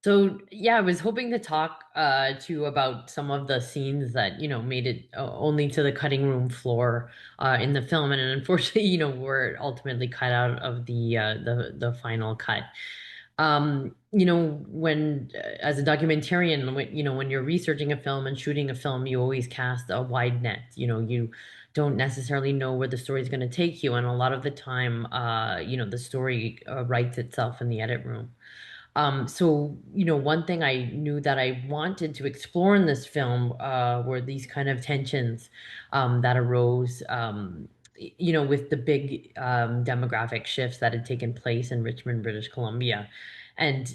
So yeah, I was hoping to talk to you about some of the scenes that, made it only to the cutting room floor in the film, and unfortunately, were ultimately cut out of the final cut. When as a documentarian, when you're researching a film and shooting a film, you always cast a wide net. You don't necessarily know where the story is going to take you, and a lot of the time, the story writes itself in the edit room. One thing I knew that I wanted to explore in this film were these kind of tensions that arose, with the big demographic shifts that had taken place in Richmond, British Columbia. And,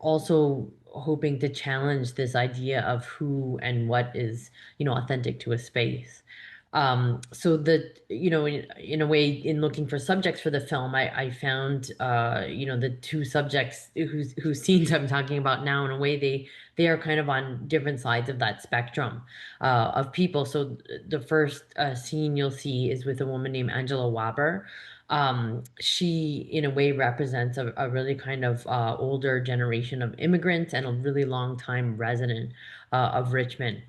also hoping to challenge this idea of who and what is, authentic to a space. In a way, in looking for subjects for the film, I found, the two subjects whose scenes I'm talking about now. In a way, they are kind of on different sides of that spectrum of people. So the first scene you'll see is with a woman named Angela Waber. She, in a way, represents a really kind of older generation of immigrants and a really long time resident of Richmond.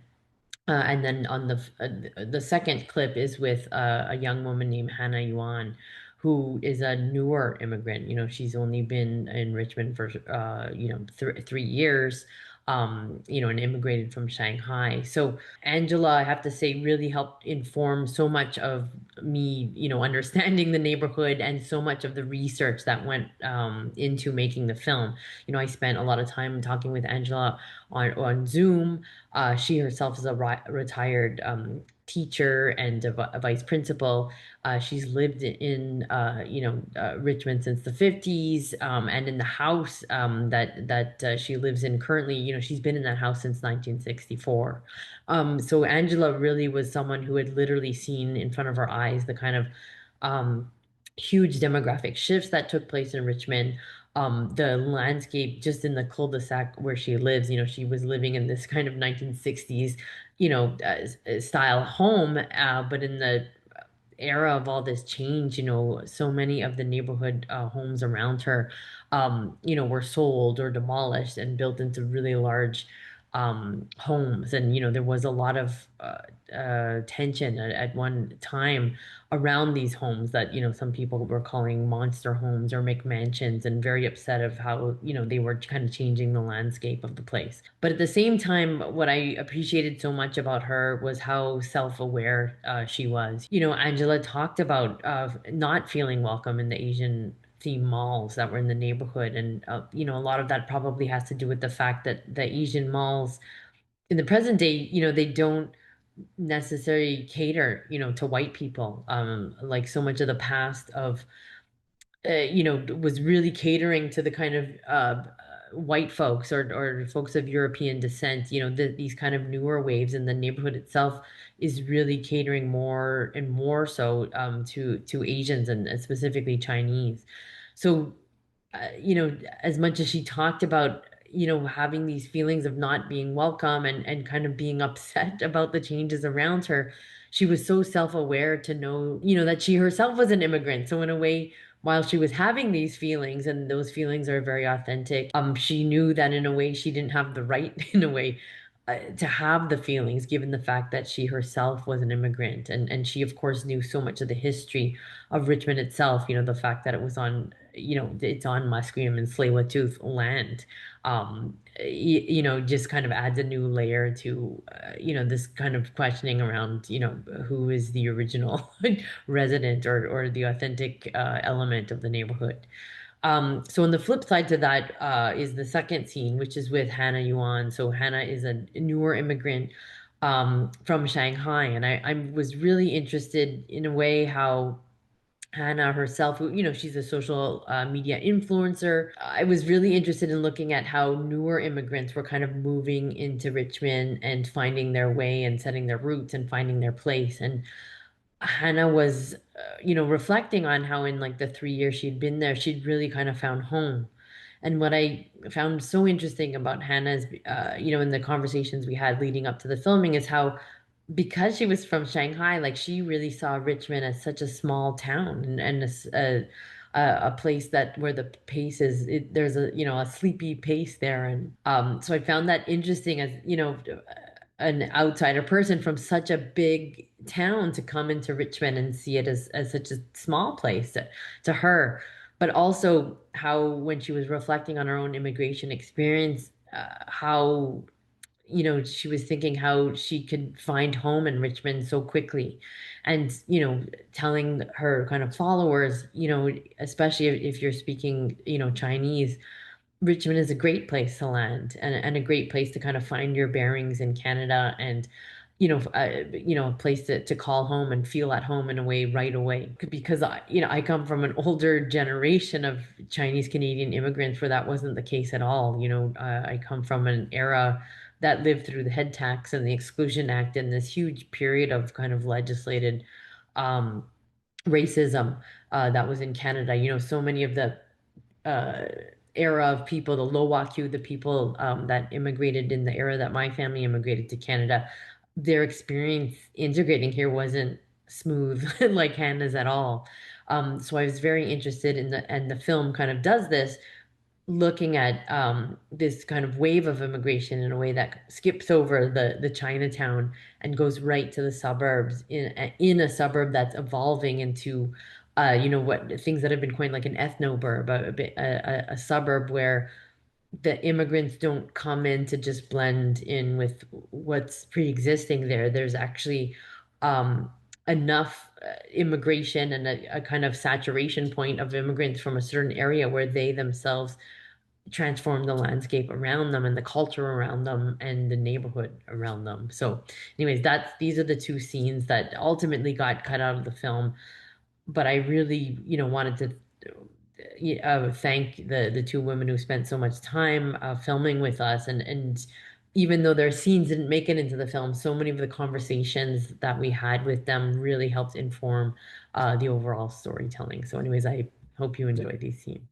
And then on the second clip is with a young woman named Hannah Yuan, who is a newer immigrant. She's only been in Richmond for 3 years. And immigrated from Shanghai. So Angela, I have to say, really helped inform so much of me, understanding the neighborhood and so much of the research that went into making the film. I spent a lot of time talking with Angela on Zoom. She herself is a retired teacher and a vice principal. She's lived in Richmond since the 50s, and in the house that she lives in currently, she's been in that house since 1964. So Angela really was someone who had literally seen in front of her eyes the kind of um, huge demographic shifts that took place in Richmond. The landscape just in the cul-de-sac where she lives, she was living in this kind of 1960s, style home, but in the era of all this change, so many of the neighborhood homes around her, were sold or demolished and built into really large homes. And, there was a lot of tension at one time around these homes that, some people were calling monster homes or McMansions, and very upset of how, they were kind of changing the landscape of the place. But at the same time, what I appreciated so much about her was how self-aware she was. Angela talked about not feeling welcome in the Asian theme malls that were in the neighborhood. And, a lot of that probably has to do with the fact that the Asian malls in the present day, they don't necessarily cater, to white people. Like so much of the past of was really catering to the kind of white folks or folks of European descent. These kind of newer waves in the neighborhood itself is really catering more and more so to Asians and specifically Chinese. So, as much as she talked about, having these feelings of not being welcome and kind of being upset about the changes around her, she was so self-aware to know, that she herself was an immigrant. So in a way, while she was having these feelings, and those feelings are very authentic, she knew that in a way she didn't have the right, in a way, to have the feelings, given the fact that she herself was an immigrant, and she of course knew so much of the history of Richmond itself. The fact that it was on, it's on Musqueam and Tsleil-Waututh land, just kind of adds a new layer to, this kind of questioning around, who is the original resident or the authentic element of the neighborhood. So on the flip side to that is the second scene, which is with Hannah Yuan. So Hannah is a newer immigrant from Shanghai, and I was really interested in a way how Hannah herself, who, she's a social media influencer. I was really interested in looking at how newer immigrants were kind of moving into Richmond and finding their way and setting their roots and finding their place. And Hannah was, reflecting on how in like the 3 years she'd been there, she'd really kind of found home. And what I found so interesting about Hannah's, in the conversations we had leading up to the filming, is how, because she was from Shanghai, like she really saw Richmond as such a small town and a a place that where the pace is there's a a sleepy pace there, and so I found that interesting as an outsider person from such a big town to come into Richmond and see it as such a small place to her, but also how when she was reflecting on her own immigration experience, how she was thinking how she could find home in Richmond so quickly. And, telling her kind of followers, especially if you're speaking, Chinese, Richmond is a great place to land and a great place to kind of find your bearings in Canada and a place to call home and feel at home in a way right away. Because I come from an older generation of Chinese Canadian immigrants where that wasn't the case at all. I come from an era that lived through the head tax and the Exclusion Act and this huge period of kind of legislated um, racism that was in Canada. So many of the uh, era of people, the Lowaku, the people that immigrated in the era that my family immigrated to Canada, their experience integrating here wasn't smooth like Hannah's at all. So I was very interested in and the film kind of does this, looking at this kind of wave of immigration in a way that skips over the Chinatown and goes right to the suburbs in a suburb that's evolving into what things that have been coined like an ethnoburb, a suburb where the immigrants don't come in to just blend in with what's pre-existing there. There's actually enough immigration and a kind of saturation point of immigrants from a certain area where they themselves transform the landscape around them and the culture around them and the neighborhood around them. So, anyways, these are the two scenes that ultimately got cut out of the film. But I really, wanted to thank the two women who spent so much time filming with us, and even though their scenes didn't make it into the film, so many of the conversations that we had with them really helped inform the overall storytelling. So, anyways, I hope you enjoyed these scenes.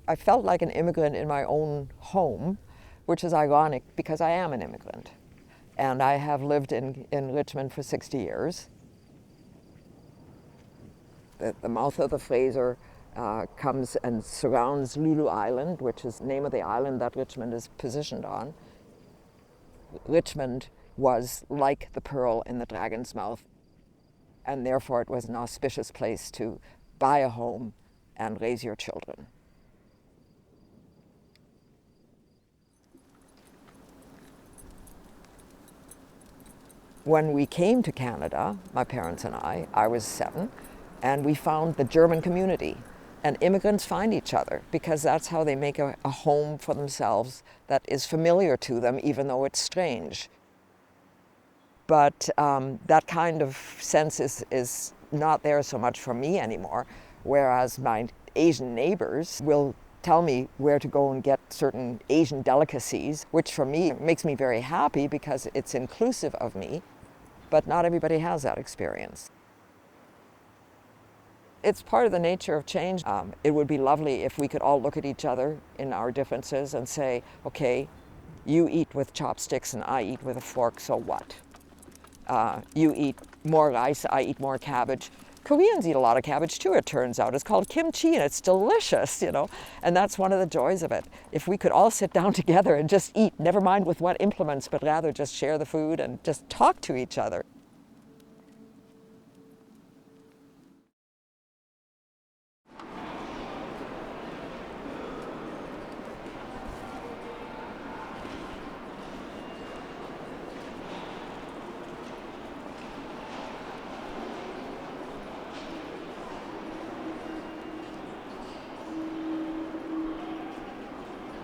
I felt like an immigrant in my own home, which is ironic because I am an immigrant. And I have lived in Richmond for 60 years. The mouth of the Fraser comes and surrounds Lulu Island, which is the name of the island that Richmond is positioned on. Richmond was like the pearl in the dragon's mouth, and therefore it was an auspicious place to buy a home and raise your children. When we came to Canada, my parents and I was 7, and we found the German community. And immigrants find each other because that's how they make a home for themselves that is familiar to them, even though it's strange. But that kind of sense is not there so much for me anymore, whereas my Asian neighbors will tell me where to go and get certain Asian delicacies, which for me makes me very happy because it's inclusive of me. But not everybody has that experience. It's part of the nature of change. It would be lovely if we could all look at each other in our differences and say, okay, you eat with chopsticks and I eat with a fork, so what? You eat more rice, I eat more cabbage. Koreans eat a lot of cabbage too, it turns out. It's called kimchi and it's delicious, and that's one of the joys of it. If we could all sit down together and just eat, never mind with what implements, but rather just share the food and just talk to each other.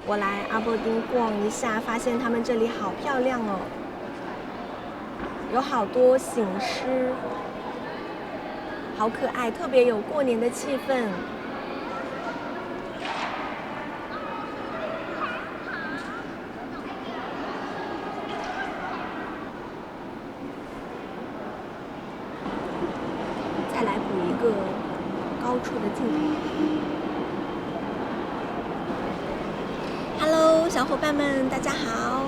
我来阿伯丁逛一下，发现他们这里好漂亮哦，有好多醒狮，好可爱，特别有过年的气氛。再来补一个高处的镜头。Hello， 小伙伴们，大家好，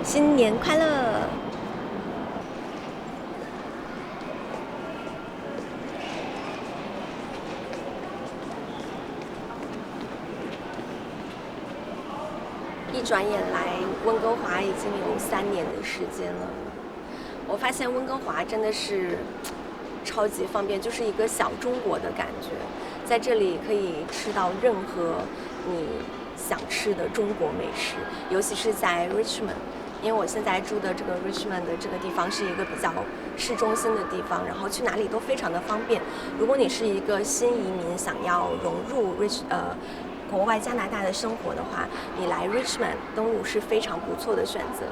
新年快乐！一转眼来，温哥华已经有3年的时间了。我发现温哥华真的是超级方便，就是一个小中国的感觉。在这里可以吃到任何你想吃的中国美食，尤其是在 Richmond， 因为我现在住的这个 Richmond 的这个地方是一个比较市中心的地方，然后去哪里都非常的方便。如果你是一个新移民，想要融入国外加拿大的生活的话，你来 Richmond 登陆是非常不错的选择。